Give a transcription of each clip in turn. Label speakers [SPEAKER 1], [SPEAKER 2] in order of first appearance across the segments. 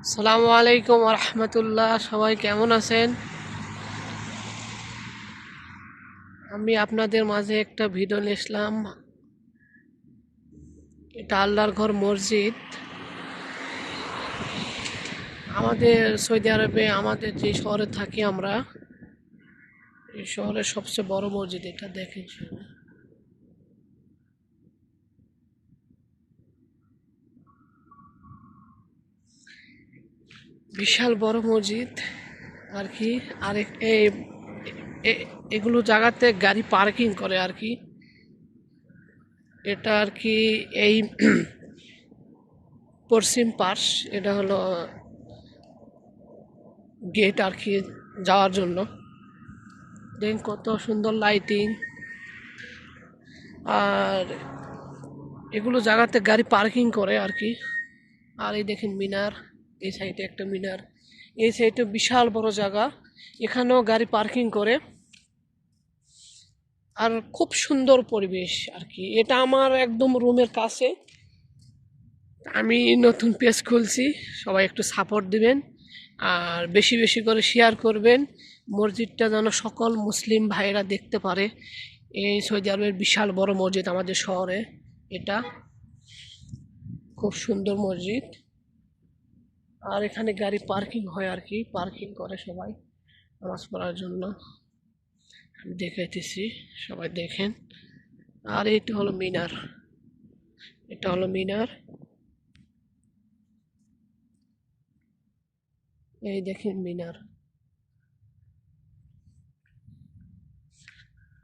[SPEAKER 1] আসসালামু আলাইকুম রহমতুল্লাহ। সবাই কেমন আছেন? আমি আপনাদের মাঝে একটা ভিডিও নিয়ে আসলাম। এটা আল্লাহর ঘর মসজিদ। আমাদের সৌদি আরবে, আমাদের যে শহরে থাকি আমরা, এই শহরের সবচেয়ে বড় মসজিদ এটা। দেখেন, বিশাল বড় মসজিদ আর কি। আর এগুলো জায়গাতে গাড়ি পার্কিং করে আর কি। এটা আর কি এই পশ্চিম পাশ, এটা হলো গেট আর কি যাওয়ার জন্য। দেখেন কত সুন্দর লাইটিং। আর এগুলো জায়গাতে গাড়ি পার্কিং করে আর কি। আর এই দেখেন মিনার, এই সাইডে একটা মিনার, এই সাইডে বিশাল বড় জায়গা, এখানেও গাড়ি পার্কিং করে। আর খুব সুন্দর পরিবেশ আর কি। এটা আমার একদম রুমের কাছে। আমি নতুন পেজ খুলছি, সবাই একটু সাপোর্ট দিবেন আর বেশি বেশি করে শেয়ার করবেন। মসজিদটা যেন সকল মুসলিম ভাইরা দেখতে পারে। এই সৌদি আরবের বিশাল বড় মসজিদ আমাদের শহরে। এটা খুব সুন্দর মসজিদ। আর এখানে গাড়ি পার্কিং হয় আর কি, পার্কিং করে সবাই নামাজ পড়ার জন্য। আমি দেখাইতেছি, সবাই দেখেন। আর এটা হলো মিনার, এটা হলো মিনার। এই দেখেন মিনার।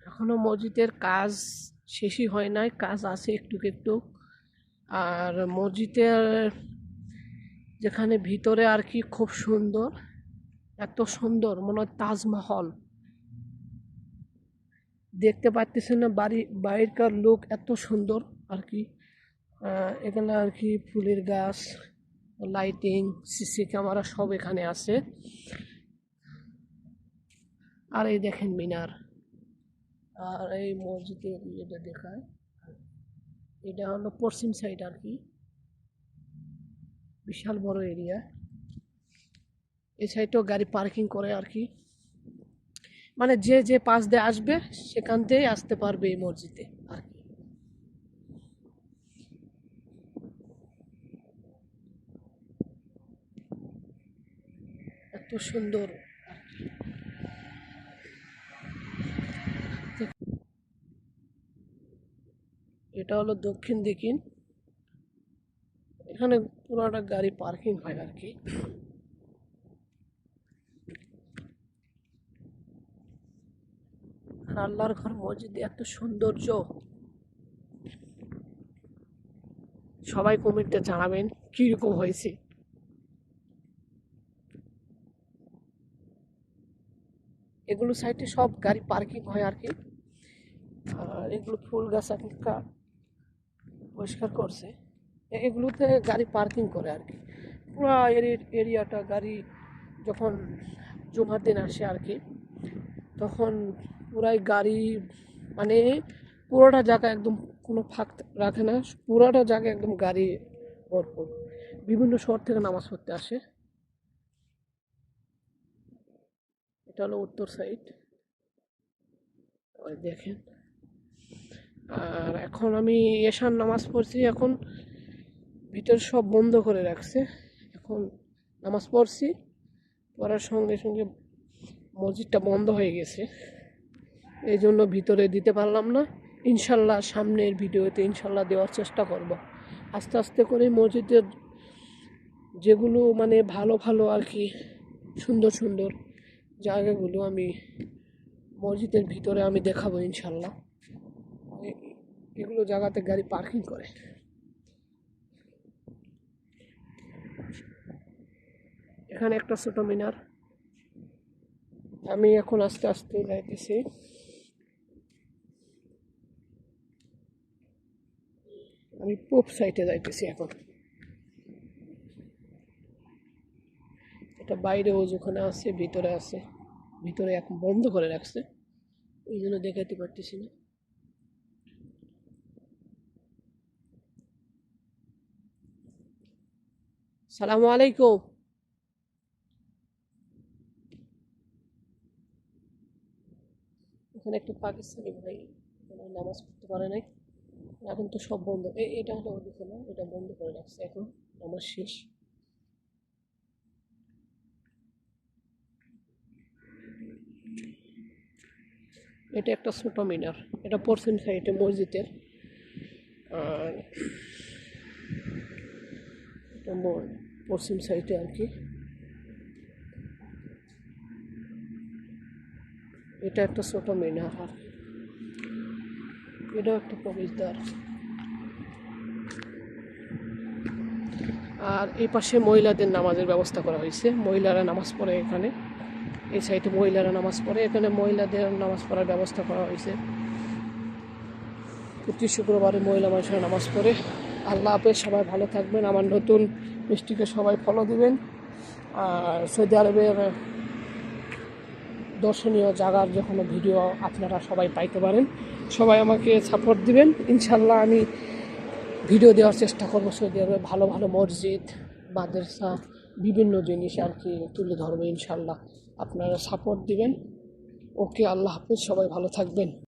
[SPEAKER 1] এখনো মসজিদের কাজ শেষই হয় নাই, কাজ আছে একটু একটু। আর মসজিদের যেখানে ভিতরে আর কি খুব সুন্দর, এত সুন্দর মনে হয় তাজমহল। দেখতে পাচ্ছেন না, বাইরেকার লোক এত সুন্দর আর কি। এখানে আর কি ফুলের গাছ, লাইটিং, সিসি ক্যামেরা সব এখানে আছে। আর এই দেখেন মিনার। আর এই মসজিদের ইয়েটা দেখায়, এটা হলো পশ্চিম সাইড আর কি, বিশাল বড় এরিয়া। এই সাইডেও গাড়ি পার্কিং করে আর কি। মানে যে যে পাশ দিয়ে আসবে সেখান থেকেই আসতে পারবে এই মসজিদে আর কি। এত সুন্দর। এটা হলো দক্ষিণ দিকিন। এখানে পুরোটা গাড়ি পার্কিং হয় আর কি। আর আল্লাহর ঘর মসজিদে এত সৌন্দর্য, সবাই কমেন্টে জানাবেন কিরকম হয়েছে। এগুলো সাইডে সব গাড়ি পার্কিং হয় আর কি। আর এগুলো ফুল গাছ একটা পরিষ্কার করছে, এগুলোতে গাড়ি পার্কিং করে আর কি। পুরো এরিয়াটা গাড়ি যখন জুমার দিন আসে আর কি, তখন পুরাই গাড়ি, মানে পুরোটা জায়গা একদম কোনো ফাঁক রাখে না, পুরোটা জায়গা একদম গাড়ি ভরপুর। বিভিন্ন শহর থেকে নামাজ পড়তে আসে। এটা হলো উত্তর সাইড, ওই দেখেন। আর এখন আমি এশার নামাজ পড়ছি, এখন ভিতর সব বন্ধ করে রাখছে। এখন নামাজ পড়ছি, পড়ার সঙ্গে সঙ্গে মসজিদটা বন্ধ হয়ে গেছে, এই জন্য ভিতরে দিতে পারলাম না। ইনশাল্লাহ সামনের ভিডিওতে ইনশাল্লাহ দেওয়ার চেষ্টা করব। আস্তে আস্তে করে মসজিদের যেগুলো মানে ভালো ভালো আর কি, সুন্দর সুন্দর জায়গাগুলো আমি মসজিদের ভিতরে আমি দেখাবো ইনশাল্লাহ। এগুলো জায়গাতে গাড়ি পার্কিং করে। এখানে একটা ছোট মিনার। আমি এখন আস্তে আস্তে যাইতেছি। আমি পূব সাইডে যাইতেছি এখন। এটা বাইরে ও যেখানে আছে, ভিতরে আছে, ভিতরে এখন বন্ধ করে রাখছে, এই জন্য দেখাতে পারতেছি না। সালামু আলাইকুম। এখানে একটা পাকিস্তানি ভাই নামাজ পড়তে পারে নাই, এখন তো সব বন্ধ। এটা হলো ওদিকে না, এটা বন্ধ করে রাখছে এখন, নামাজ শেষ। এটা একটা ছোট মিনার, এটা পশ্চিম সাইডে মসজিদের। আর এটা পশ্চিম সাইডে আর কি। এটা একটা ছোট মিনার, আর এটাও একটা প্রবেশদ্বার। আর এই পাশে মহিলাদের নামাজের ব্যবস্থা করা হয়েছে, মহিলারা নামাজ পড়ে এখানে। এই সাইডে মহিলারা নামাজ পড়ে, এখানে মহিলাদের নামাজ পড়ার ব্যবস্থা করা হয়েছে। প্রতি শুক্রবারে মহিলা মানুষেরা নামাজ পড়ে। আল্লাহ হাফেজ, সবাই ভালো থাকবেন। আমার নতুন পেজটিকে সবাই ফলো দিবেন। আর সৌদি আরবের দর্শনীয় জায়গার যে কোনো ভিডিও আপনারা সবাই পাইতে পারেন, সবাই আমাকে সাপোর্ট দিবেন। ইনশাল্লাহ আমি ভিডিও দেওয়ার চেষ্টা করবো সৌদি আরবে ভালো ভালো মসজিদ, মাদ্রাসা, বিভিন্ন জিনিস আর কি তুলে ধরবো ইনশাল্লাহ। আপনারা সাপোর্ট দিবেন। ওকে, আল্লাহ হাফেজ, সবাই ভালো থাকবেন।